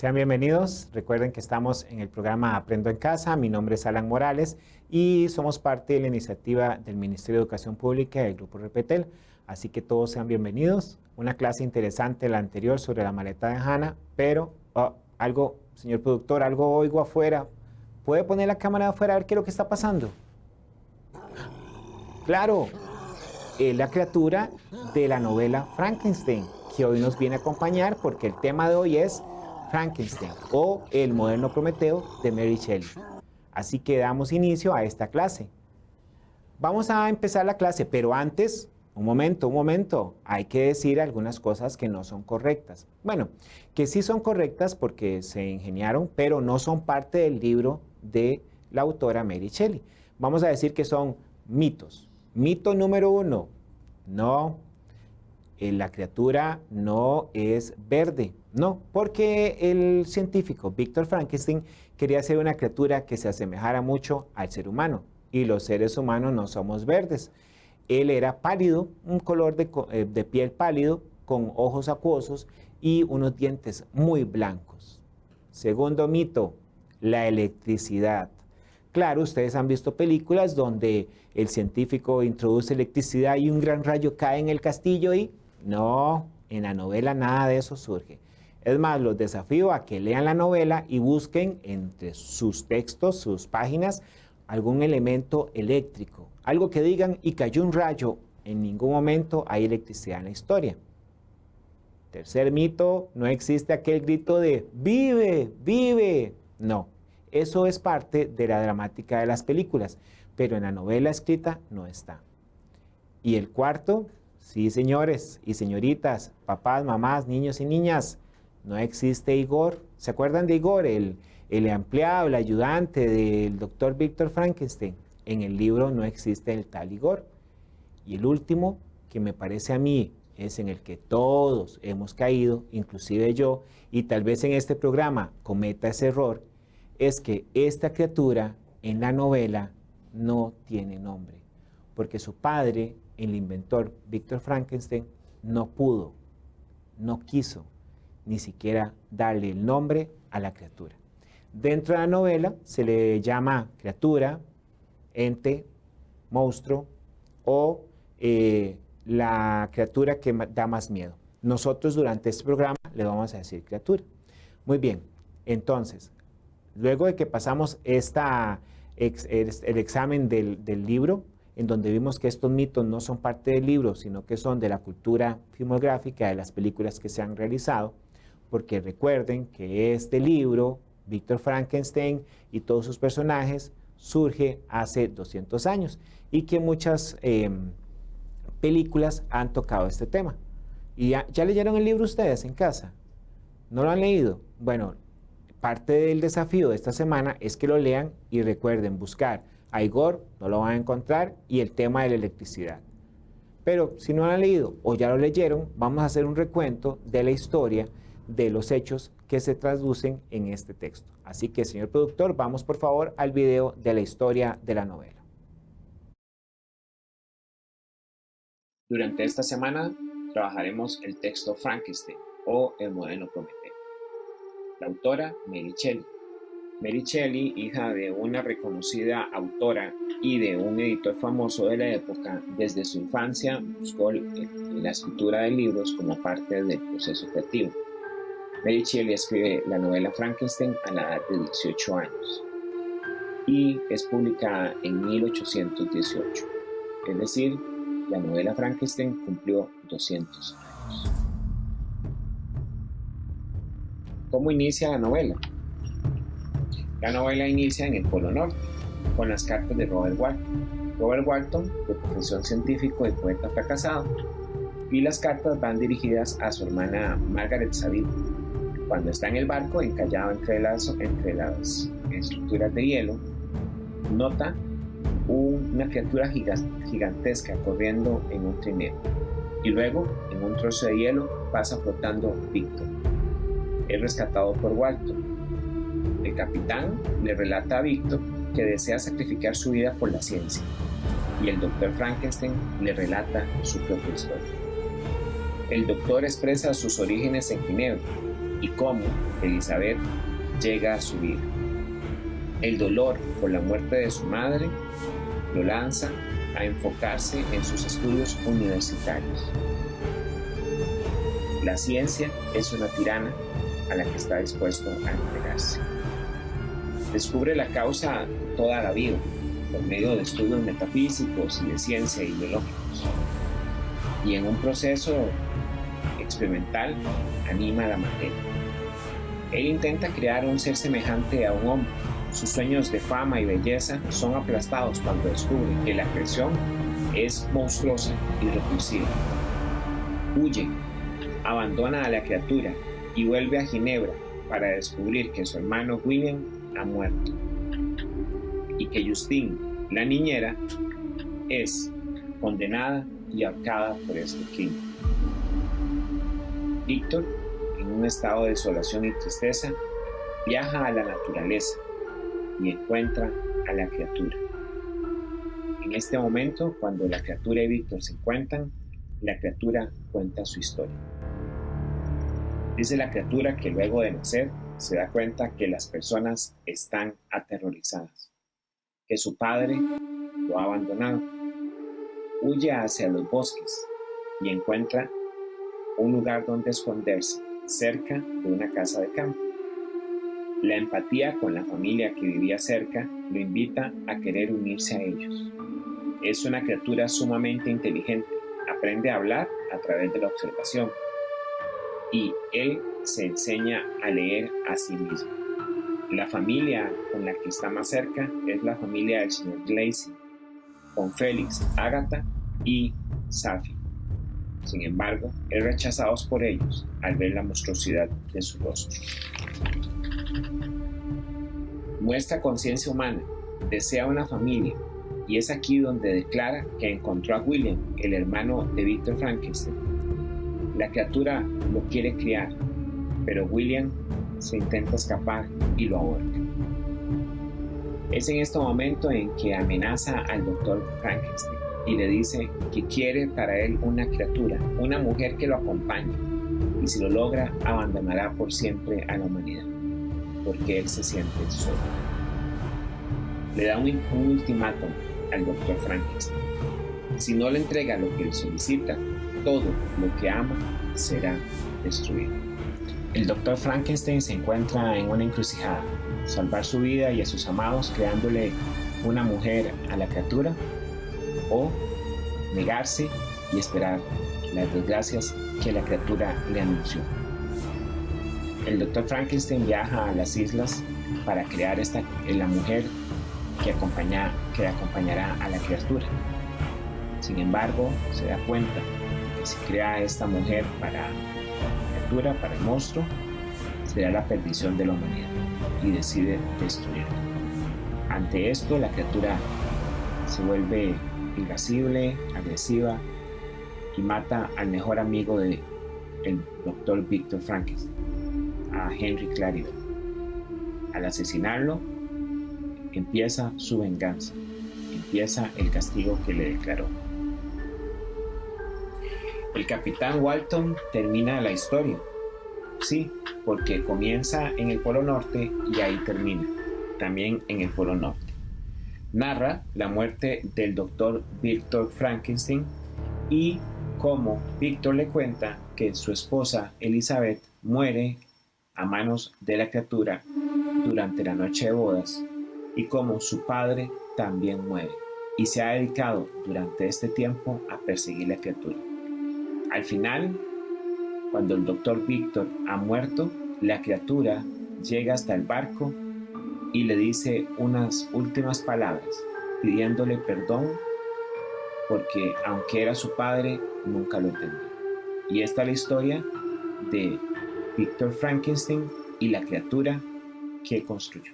Sean bienvenidos. Recuerden que estamos en el programa Aprendo en Casa. Mi nombre es Alan Morales y somos parte de la iniciativa del Ministerio de Educación Pública y del Grupo Repetel. Así que todos sean bienvenidos. Una clase interesante la anterior sobre la maleta de Hannah, pero algo, señor productor, algo oigo afuera. ¿Puede poner la cámara de afuera a ver qué es lo que está pasando? Claro, es la criatura de la novela Frankenstein, que hoy nos viene a acompañar porque el tema de hoy es Frankenstein o El moderno Prometeo de Mary Shelley. Así que damos inicio a esta clase. Vamos a empezar la clase, pero antes, un momento, hay que decir algunas cosas que no son correctas. Bueno, que sí son correctas porque se ingeniaron, pero no son parte del libro de la autora Mary Shelley. Vamos a decir que son mitos. Mito número 1, no, la criatura no es verde. No, porque el científico Victor Frankenstein quería hacer una criatura que se asemejara mucho al ser humano, y los seres humanos no somos verdes. Él era pálido, un color de piel pálido, con ojos acuosos y unos dientes muy blancos. Segundo mito, la electricidad. Claro, ustedes han visto películas donde el científico introduce electricidad y un gran rayo cae en el castillo y no, en la novela nada de eso surge. Es más, los desafío a que lean la novela y busquen entre sus textos, sus páginas, algún elemento eléctrico. Algo que digan, y cayó un rayo. En ningún momento hay electricidad en la historia. Tercer mito, no existe aquel grito de ¡vive, vive! No, eso es parte de la dramática de las películas, pero en la novela escrita no está. Y el cuarto, sí señores y señoritas, papás, mamás, niños y niñas, no existe Igor. ¿Se acuerdan de Igor, el empleado, el ayudante del doctor Victor Frankenstein? En el libro no existe el tal Igor. Y el último, que me parece a mí, es en el que todos hemos caído, inclusive yo, y tal vez en este programa cometa ese error, es que esta criatura en la novela no tiene nombre, porque su padre, el inventor Victor Frankenstein, no pudo, no quiso ni siquiera darle el nombre a la criatura. Dentro de la novela se le llama criatura, ente, monstruo o la criatura que da más miedo. Nosotros durante este programa le vamos a decir criatura. Muy bien, entonces, luego de que pasamos el examen del libro, en donde vimos que estos mitos no son parte del libro, sino que son de la cultura filmográfica, de las películas que se han realizado, porque recuerden que este libro, Victor Frankenstein y todos sus personajes, surge hace 200 años y que muchas películas han tocado este tema. ¿Y ya leyeron el libro ustedes en casa? ¿No lo han leído? Bueno, parte del desafío de esta semana es que lo lean y recuerden buscar a Igor, no lo van a encontrar, y el tema de la electricidad. Pero si no lo han leído o ya lo leyeron, vamos a hacer un recuento de la historia de los hechos que se traducen en este texto. Así que, señor productor, vamos por favor al video de la historia de la novela. Durante esta semana trabajaremos el texto Frankenstein o El moderno Prometeo. La autora, Mary Shelley. Mary Shelley, hija de una reconocida autora y de un editor famoso de la época, desde su infancia buscó la escritura de libros como parte del proceso creativo. Mary Shelley escribe la novela Frankenstein a la edad de 18 años y es publicada en 1818. Es decir, la novela Frankenstein cumplió 200 años. ¿Cómo inicia la novela? La novela inicia en el Polo Norte, con las cartas de Robert Walton. Robert Walton, de profesión científico y poeta fracasado, y las cartas van dirigidas a su hermana Margaret Saville. Cuando está en el barco, encallado entre las estructuras de hielo, nota una criatura gigantesca corriendo en un trineo. Y luego, en un trozo de hielo, pasa flotando Víctor. Es rescatado por Walton. El capitán le relata a Víctor que desea sacrificar su vida por la ciencia, y el doctor Frankenstein le relata su propia historia. El doctor expresa sus orígenes en Ginebra y cómo Elizabeth llega a su vida. El dolor por la muerte de su madre lo lanza a enfocarse en sus estudios universitarios. La ciencia es una tirana a la que está dispuesto a entregarse. Descubre la causa toda la vida por medio de estudios metafísicos y de ciencia y biológicos. Y en un proceso experimental anima a la materia. Él intenta crear un ser semejante a un hombre. Sus sueños de fama y belleza son aplastados cuando descubre que la creación es monstruosa y repulsiva. Huye, abandona a la criatura y vuelve a Ginebra para descubrir que su hermano William ha muerto y que Justine, la niñera, es condenada y ahorcada por este crimen. Víctor, en un estado de desolación y tristeza, viaja a la naturaleza y encuentra a la criatura. En este momento, cuando la criatura y Víctor se encuentran, la criatura cuenta su historia. Dice la criatura que luego de nacer se da cuenta que las personas están aterrorizadas, que su padre lo ha abandonado. Huye hacia los bosques y encuentra un lugar donde esconderse, cerca de una casa de campo. La empatía con la familia que vivía cerca lo invita a querer unirse a ellos. Es una criatura sumamente inteligente, aprende a hablar a través de la observación y él se enseña a leer a sí mismo. La familia con la que está más cerca es la familia del señor Glacy, con Félix, Agatha y Safi. Sin embargo, es rechazado por ellos al ver la monstruosidad de su rostro. Muestra conciencia humana, desea una familia, y es aquí donde declara que encontró a William, el hermano de Victor Frankenstein. La criatura lo quiere criar, pero William se intenta escapar y lo ahorca. Es en este momento en que amenaza al doctor Frankenstein y le dice que quiere para él una criatura, una mujer que lo acompañe, y si lo logra abandonará por siempre a la humanidad, porque él se siente solo. Le da un ultimátum al doctor Frankenstein. Si no le entrega lo que él solicita, todo lo que ama será destruido. El doctor Frankenstein se encuentra en una encrucijada: salvar su vida y a sus amados creándole una mujer a la criatura, o negarse y esperar las desgracias que la criatura le anunció. El doctor Frankenstein viaja a las islas para crear la mujer que acompañará a la criatura. Sin embargo, se da cuenta de que si crea esta mujer para la criatura, para el monstruo, será la perdición de la humanidad y decide destruirla. Ante esto, la criatura se vuelve irascible, agresiva y mata al mejor amigo del doctor Victor Frankenstein, a Henry Claridon. Al asesinarlo, empieza su venganza, empieza el castigo que le declaró. El capitán Walton termina la historia, sí, porque comienza en el Polo Norte y ahí termina, también en el Polo Norte. Narra la muerte del doctor Victor Frankenstein y cómo Victor le cuenta que su esposa Elizabeth muere a manos de la criatura durante la noche de bodas y cómo su padre también muere y se ha dedicado durante este tiempo a perseguir la criatura. Al final, cuando el doctor Victor ha muerto, la criatura llega hasta el barco y le dice unas últimas palabras, pidiéndole perdón porque aunque era su padre, nunca lo entendió. Y esta es la historia de Víctor Frankenstein y la criatura que construyó.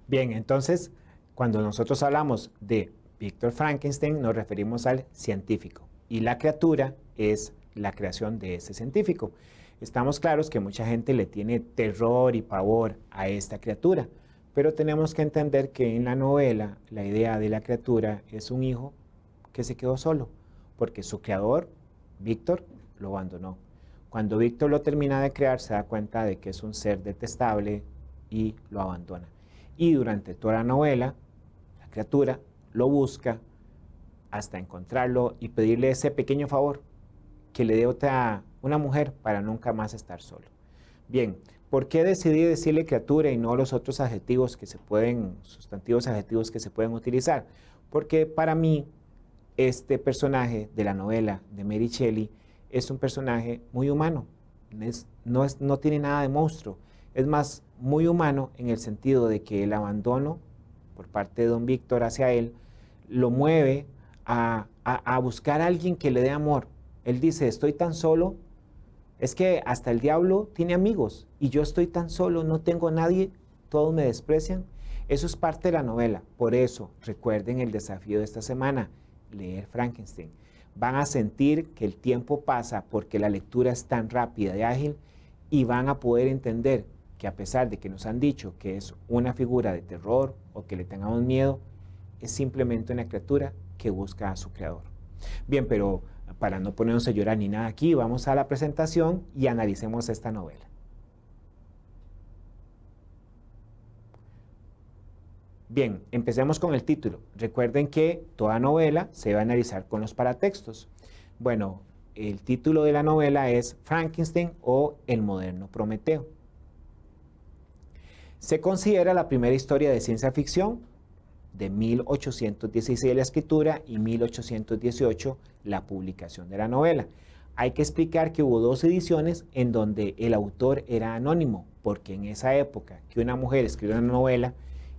Bien, entonces, cuando nosotros hablamos de Víctor Frankenstein, nos referimos al científico y la criatura es la creación de ese científico. Estamos claros que mucha gente le tiene terror y pavor a esta criatura, pero tenemos que entender que en la novela la idea de la criatura es un hijo que se quedó solo, porque su creador, Víctor, lo abandonó. Cuando Víctor lo termina de crear, se da cuenta de que es un ser detestable y lo abandona. Y durante toda la novela, la criatura lo busca hasta encontrarlo y pedirle ese pequeño favor, que le dé una mujer para nunca más estar solo. Bien, ¿por qué decidí decirle criatura y no los otros adjetivos que se pueden, sustantivos adjetivos que se pueden utilizar? Porque para mí, este personaje de la novela de Mary Shelley es un personaje muy humano, no tiene nada de monstruo, es más, muy humano en el sentido de que el abandono por parte de don Víctor hacia él lo mueve a buscar a alguien que le dé amor. Él dice, estoy tan solo, es que hasta el diablo tiene amigos y yo estoy tan solo, no tengo a nadie, todos me desprecian. Eso es parte de la novela. Por eso, recuerden el desafío de esta semana, leer Frankenstein. Van a sentir que el tiempo pasa porque la lectura es tan rápida y ágil y van a poder entender que a pesar de que nos han dicho que es una figura de terror o que le tengamos miedo, es simplemente una criatura que busca a su creador. Bien, pero para no ponernos a llorar ni nada aquí, vamos a la presentación y analicemos esta novela. Bien, empecemos con el título. Recuerden que toda novela se va a analizar con los paratextos. Bueno, el título de la novela es Frankenstein o El moderno Prometeo. Se considera la primera historia de ciencia ficción, de 1816 la escritura y 1818 la publicación de la novela. Hay que explicar que hubo dos ediciones en donde el autor era anónimo, porque en esa época que una mujer escribió una novela,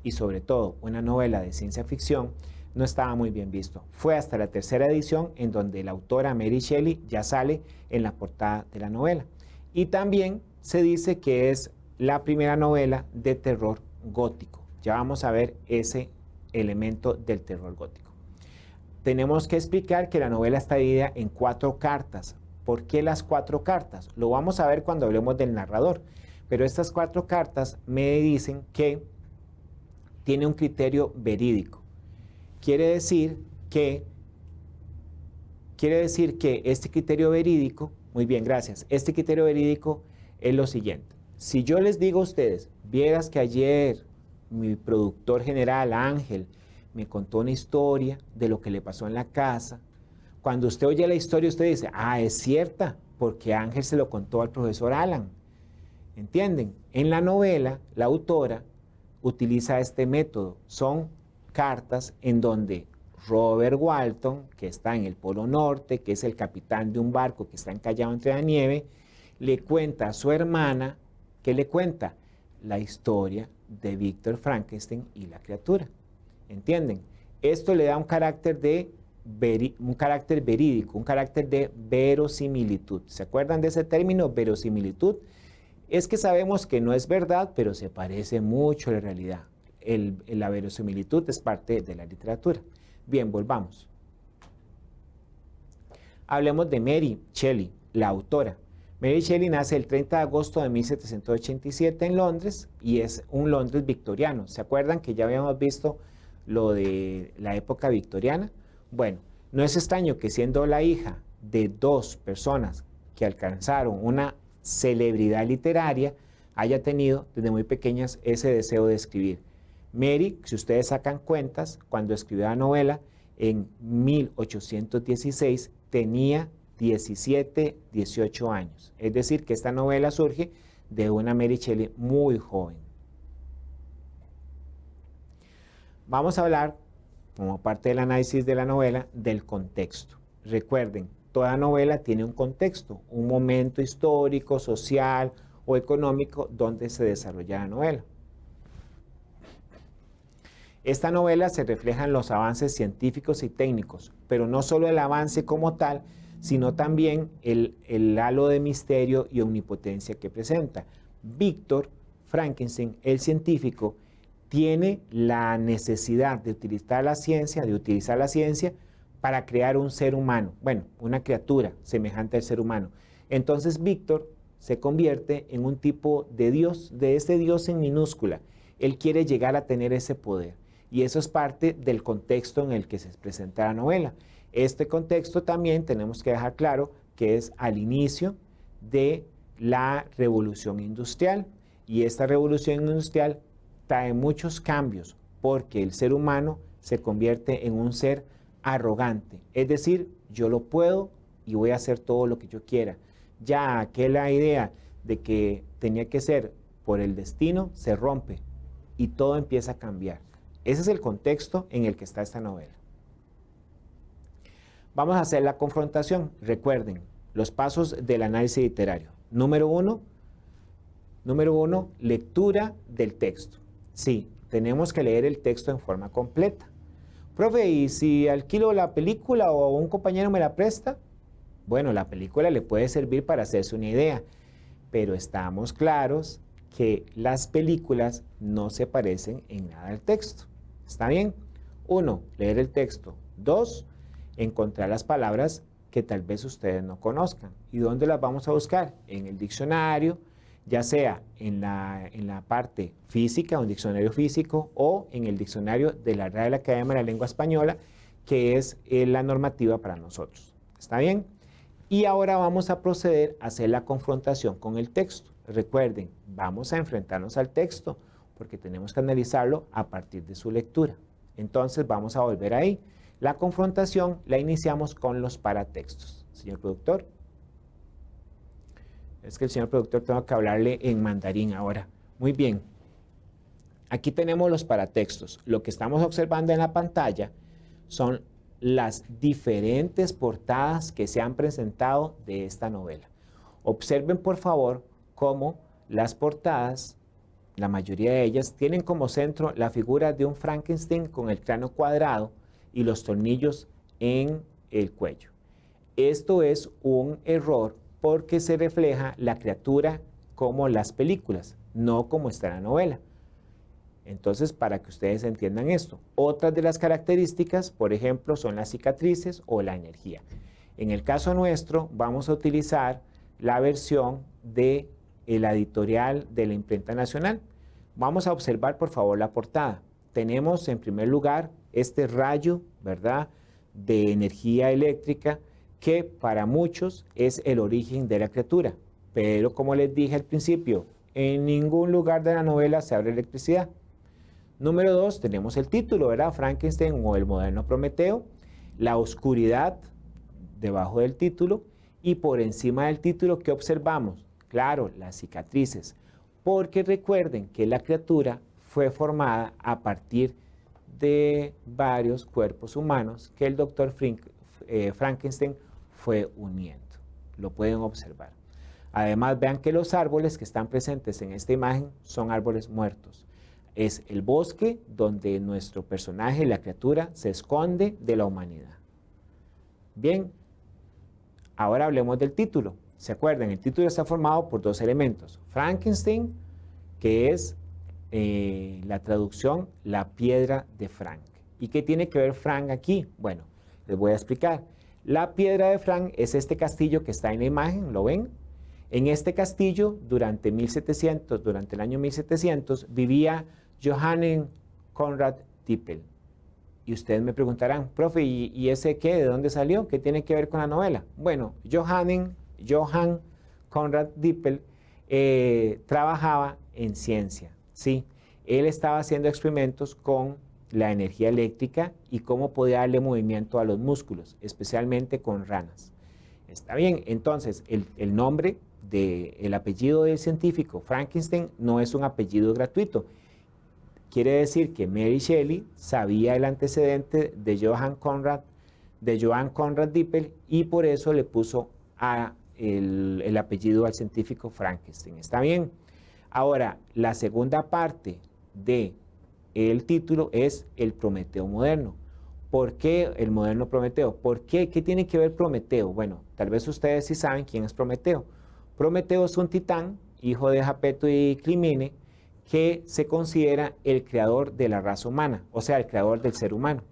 y sobre todo una novela de ciencia ficción, no estaba muy bien visto. Fue hasta la tercera edición en donde la autora Mary Shelley ya sale en la portada de la novela. Y también se dice que es la primera novela de terror gótico. Ya vamos a ver ese elemento del terror gótico. Tenemos que explicar que la novela está dividida en 4 cartas. ¿Por qué las 4 cartas? Lo vamos a ver cuando hablemos del narrador. Pero estas 4 cartas me dicen que tiene un criterio verídico. Quiere decir que este criterio verídico, muy bien, gracias, este criterio verídico es lo siguiente. Si yo les digo a ustedes, vieras que ayer mi productor general, Ángel, me contó una historia de lo que le pasó en la casa, cuando usted oye la historia, usted dice, es cierta, porque Ángel se lo contó al profesor Alan. ¿Entienden? En la novela, la autora utiliza este método. Son cartas en donde Robert Walton, que está en el Polo Norte, que es el capitán de un barco que está encallado entre la nieve, le cuenta a su hermana, ¿qué le cuenta? La historia de Víctor Frankenstein y la criatura. ¿Entienden? Esto le da un carácter verídico, un carácter de verosimilitud. ¿Se acuerdan de ese término, verosimilitud? Es que sabemos que no es verdad, pero se parece mucho a la realidad. La verosimilitud es parte de la literatura. Bien, volvamos. Hablemos de Mary Shelley, la autora. Mary Shelley nace el 30 de agosto de 1787 en Londres y es un Londres victoriano. ¿Se acuerdan que ya habíamos visto lo de la época victoriana? Bueno, no es extraño que siendo la hija de 2 personas que alcanzaron una celebridad literaria, haya tenido desde muy pequeñas ese deseo de escribir. Mary, si ustedes sacan cuentas, cuando escribió la novela en 1816 tenía 17, 18 años. Es decir, que esta novela surge de una Mary Shelley muy joven. Vamos a hablar, como parte del análisis de la novela, del contexto. Recuerden, toda novela tiene un contexto, un momento histórico, social o económico donde se desarrolla la novela. Esta novela se refleja en los avances científicos y técnicos, pero no solo el avance como tal, sino también el halo de misterio y omnipotencia que presenta. Víctor Frankenstein, el científico, tiene la necesidad de utilizar la ciencia, para crear un ser humano, bueno, una criatura semejante al ser humano. Entonces Víctor se convierte en un tipo de Dios, de ese Dios en minúscula. Él quiere llegar a tener ese poder. Y eso es parte del contexto en el que se presenta la novela. Este contexto también tenemos que dejar claro que es al inicio de la revolución industrial. Y esta revolución industrial trae muchos cambios porque el ser humano se convierte en un ser arrogante. Es decir, yo lo puedo y voy a hacer todo lo que yo quiera. Ya aquella idea de que tenía que ser por el destino se rompe y todo empieza a cambiar. Ese es el contexto en el que está esta novela. Vamos a hacer la confrontación. Recuerden los pasos del análisis literario. Número uno, lectura del texto. Sí, tenemos que leer el texto en forma completa. Profe, ¿y si alquilo la película o un compañero me la presta? Bueno, la película le puede servir para hacerse una idea, pero estamos claros que las películas no se parecen en nada al texto. ¿Está bien? 1, leer el texto. 2, encontrar las palabras que tal vez ustedes no conozcan. ¿Y dónde las vamos a buscar? En el diccionario, ya sea en la parte física, un diccionario físico, o en el diccionario de la Real Academia de la Lengua Española, que es la normativa para nosotros. ¿Está bien? Y ahora vamos a proceder a hacer la confrontación con el texto. Recuerden, vamos a enfrentarnos al texto porque tenemos que analizarlo a partir de su lectura. Entonces vamos a volver ahí. La confrontación la iniciamos con los paratextos. Señor productor. Es que el señor productor tengo que hablarle en mandarín ahora. Muy bien. Aquí tenemos los paratextos. Lo que estamos observando en la pantalla son las diferentes portadas que se han presentado de esta novela. Observen por favor cómo las portadas, la mayoría de ellas, tienen como centro la figura de un Frankenstein con el cráneo cuadrado y los tornillos en el cuello. Esto es un error porque se refleja la criatura como las películas, no como está en la novela. Entonces, para que ustedes entiendan esto. Otras de las características, por ejemplo, son las cicatrices o la energía. En el caso nuestro, vamos a utilizar la versión de la editorial de la Imprenta Nacional. Vamos a observar, por favor, la portada. Tenemos, en primer lugar, este rayo, ¿verdad?, de energía eléctrica, que para muchos es el origen de la criatura. Pero, como les dije al principio, en ningún lugar de la novela se habla de electricidad. Número 2, tenemos el título, ¿verdad? Frankenstein o el moderno Prometeo. La oscuridad debajo del título y por encima del título, ¿qué observamos? Claro, las cicatrices. Porque recuerden que la criatura fue formada a partir de varios cuerpos humanos que el doctor Frankenstein fue uniendo. Lo pueden observar. Además, vean que los árboles que están presentes en esta imagen son árboles muertos. Es el bosque donde nuestro personaje, la criatura, se esconde de la humanidad. Bien, ahora hablemos del título. ¿Se acuerdan? El título está formado por dos elementos. Frankenstein, que es la traducción, la piedra de Frank. ¿Y qué tiene que ver Frank aquí? Bueno, les voy a explicar. La piedra de Frank es este castillo que está en la imagen, ¿lo ven? En este castillo, durante el año 1700, vivía Johannes Conrad Dippel. Y ustedes me preguntarán, profe, ¿y ese qué? ¿De dónde salió? ¿Qué tiene que ver con la novela? Bueno, Johann Conrad Dippel trabajaba en ciencia, ¿sí? Él estaba haciendo experimentos con la energía eléctrica y cómo podía darle movimiento a los músculos, especialmente con ranas. Está bien, entonces el nombre del apellido del científico Frankenstein no es un apellido gratuito. Quiere decir que Mary Shelley sabía el antecedente de Johann Conrad Dippel y por eso le puso el apellido al científico Frankenstein. ¿Está bien? Ahora, la segunda parte de el título es El Prometeo moderno. ¿Por qué el moderno Prometeo? ¿Por qué? ¿Qué tiene que ver Prometeo? Bueno, tal vez ustedes sí saben quién es Prometeo. Prometeo es un titán, hijo de Japeto y Clímene, que se considera el creador de la raza humana, o sea, el creador del ser humano.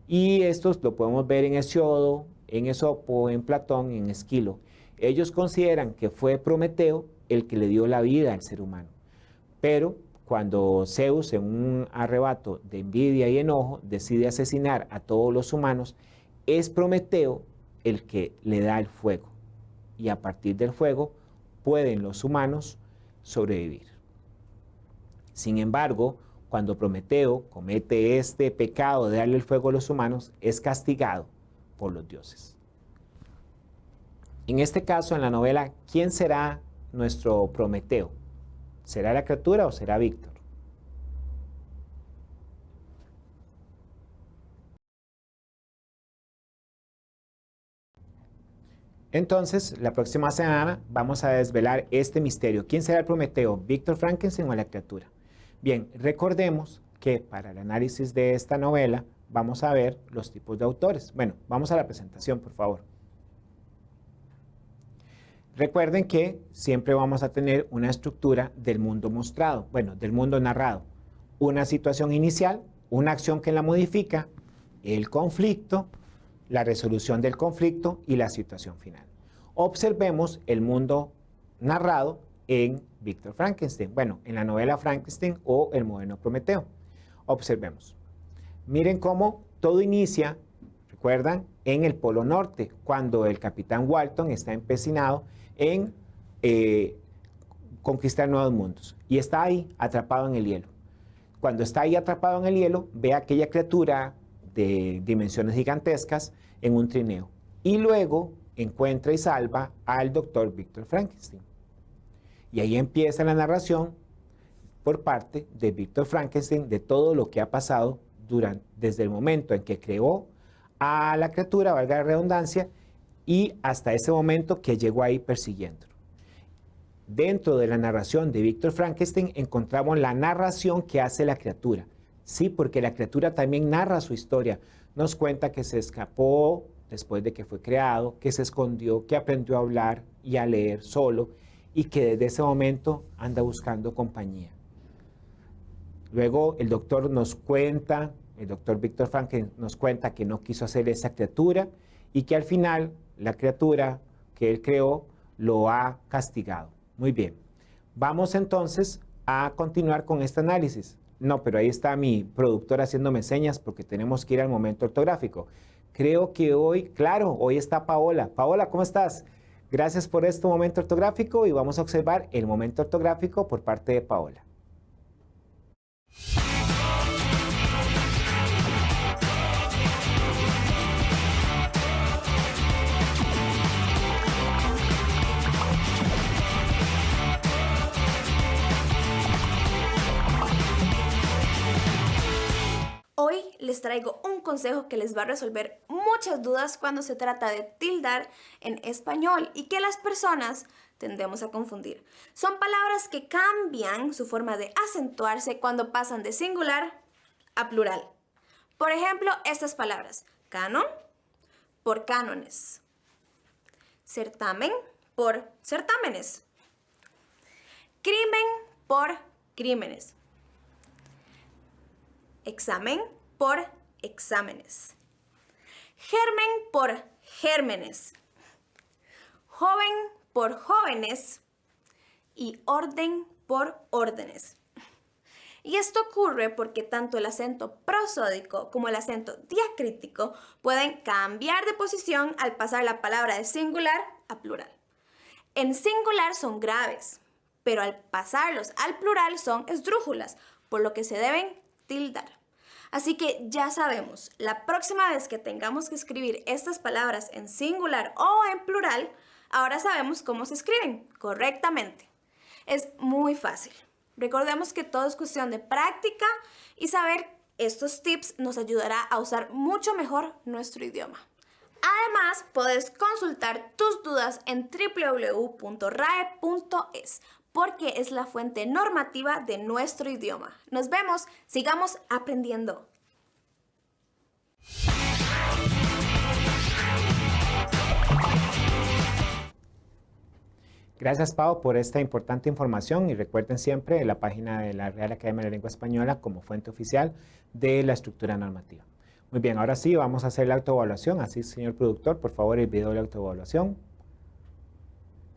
Y esto lo podemos ver en Hesiodo, en Esopo, en Platón, en Esquilo. Ellos consideran que fue Prometeo el que le dio la vida al ser humano. Pero cuando Zeus, en un arrebato de envidia y enojo, decide asesinar a todos los humanos, es Prometeo el que le da el fuego. Y a partir del fuego pueden los humanos sobrevivir. Sin embargo, cuando Prometeo comete este pecado de darle el fuego a los humanos, es castigado por los dioses. En este caso, en la novela, ¿quién será nuestro Prometeo? ¿Será la criatura o será Víctor? Entonces, la próxima semana vamos a desvelar este misterio. ¿Quién será el Prometeo? ¿Víctor Frankenstein o la criatura? Bien, recordemos que para el análisis de esta novela vamos a ver los tipos de autores. Bueno, vamos a la presentación, por favor. Recuerden que siempre vamos a tener una estructura del mundo mostrado, bueno, del mundo narrado. Una situación inicial, una acción que la modifica, el conflicto, la resolución del conflicto y la situación final. Observemos el mundo narrado en Víctor Frankenstein, bueno, en la novela Frankenstein o El moderno Prometeo. Observemos. Miren cómo todo inicia, recuerdan, en el Polo Norte, cuando el capitán Walton está empecinado en conquistar nuevos mundos y está ahí atrapado en el hielo. Cuando está ahí atrapado en el hielo, ve a aquella criatura de dimensiones gigantescas en un trineo y luego encuentra y salva al doctor Víctor Frankenstein. Y ahí empieza la narración por parte de Víctor Frankenstein de todo lo que ha pasado desde el momento en que creó a la criatura, valga la redundancia, y hasta ese momento que llegó ahí persiguiéndolo. Dentro de la narración de Víctor Frankenstein encontramos la narración que hace la criatura. Sí, porque la criatura también narra su historia. Nos cuenta que se escapó después de que fue creado, que se escondió, que aprendió a hablar y a leer solo y que desde ese momento anda buscando compañía. Luego el doctor Víctor Frankenstein nos cuenta que no quiso hacer esa criatura y que al final la criatura que él creó lo ha castigado. Muy bien. Vamos entonces a continuar con este análisis. No, pero ahí está mi productor haciéndome señas porque tenemos que ir al momento ortográfico. Creo que hoy está Paola. Paola, ¿cómo estás? Gracias por este momento ortográfico y vamos a observar el momento ortográfico por parte de Paola. Hoy les traigo un consejo que les va a resolver muchas dudas cuando se trata de tildar en español y que las personas tendemos a confundir. Son palabras que cambian su forma de acentuarse cuando pasan de singular a plural. Por ejemplo, estas palabras: canon por cánones, certamen por certámenes, crimen por crímenes, examen por exámenes, germen por gérmenes, joven por jóvenes y orden por órdenes. Y esto ocurre porque tanto el acento prosódico como el acento diacrítico pueden cambiar de posición al pasar la palabra de singular a plural. En singular son graves, pero al pasarlos al plural son esdrújulas, por lo que se deben tildar. Así que ya sabemos, la próxima vez que tengamos que escribir estas palabras en singular o en plural, ahora sabemos cómo se escriben correctamente. Es muy fácil. Recordemos que todo es cuestión de práctica y saber estos tips nos ayudará a usar mucho mejor nuestro idioma. Además, puedes consultar tus dudas en www.rae.es. porque es la fuente normativa de nuestro idioma. Nos vemos, sigamos aprendiendo. Gracias, Pau, por esta importante información y recuerden siempre la página de la Real Academia de la Lengua Española como fuente oficial de la estructura normativa. Muy bien, ahora sí vamos a hacer la autoevaluación. Así, señor productor, por favor, el video de la autoevaluación.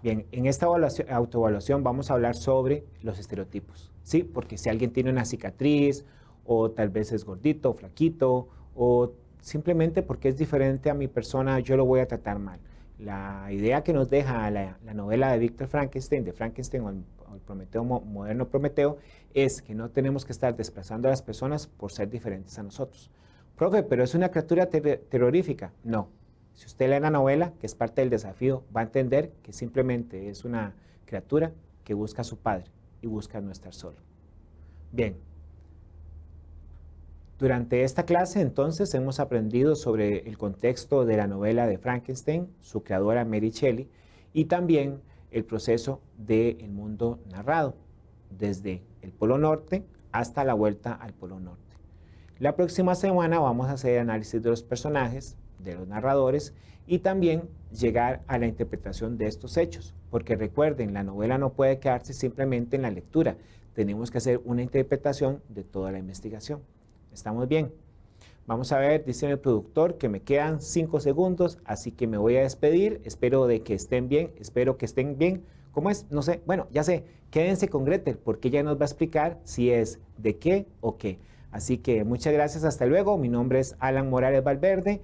Bien, en esta autoevaluación vamos a hablar sobre los estereotipos, ¿sí? Porque si alguien tiene una cicatriz o tal vez es gordito, flaquito o simplemente porque es diferente a mi persona, yo lo voy a tratar mal. La idea que nos deja la novela de Víctor Frankenstein, de Frankenstein o el Prometeo, moderno Prometeo, es que no tenemos que estar desplazando a las personas por ser diferentes a nosotros. Profe, pero es una criatura terrorífica. No. Si usted lee la novela, que es parte del desafío, va a entender que simplemente es una criatura que busca a su padre y busca no estar solo. Bien. Durante esta clase, entonces, hemos aprendido sobre el contexto de la novela de Frankenstein, su creadora Mary Shelley, y también el proceso del mundo narrado, desde el Polo Norte hasta la vuelta al Polo Norte. La próxima semana vamos a hacer análisis de los personajes, de los narradores, y también llegar a la interpretación de estos hechos, porque recuerden, la novela no puede quedarse simplemente en la lectura, tenemos que hacer una interpretación de toda la investigación. ¿Estamos bien? Vamos a ver, dice el productor que me quedan 5 segundos, así que me voy a despedir. Espero de que estén bien, espero que estén bien. ¿Cómo es? No sé. Bueno, ya sé, quédense con Gretel porque ella nos va a explicar si es de qué o qué. Así que muchas gracias, hasta luego. Mi nombre es Alan Morales Valverde,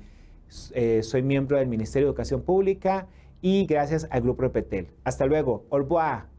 soy miembro del Ministerio de Educación Pública y gracias al Grupo Repetel. Hasta luego. Au revoir.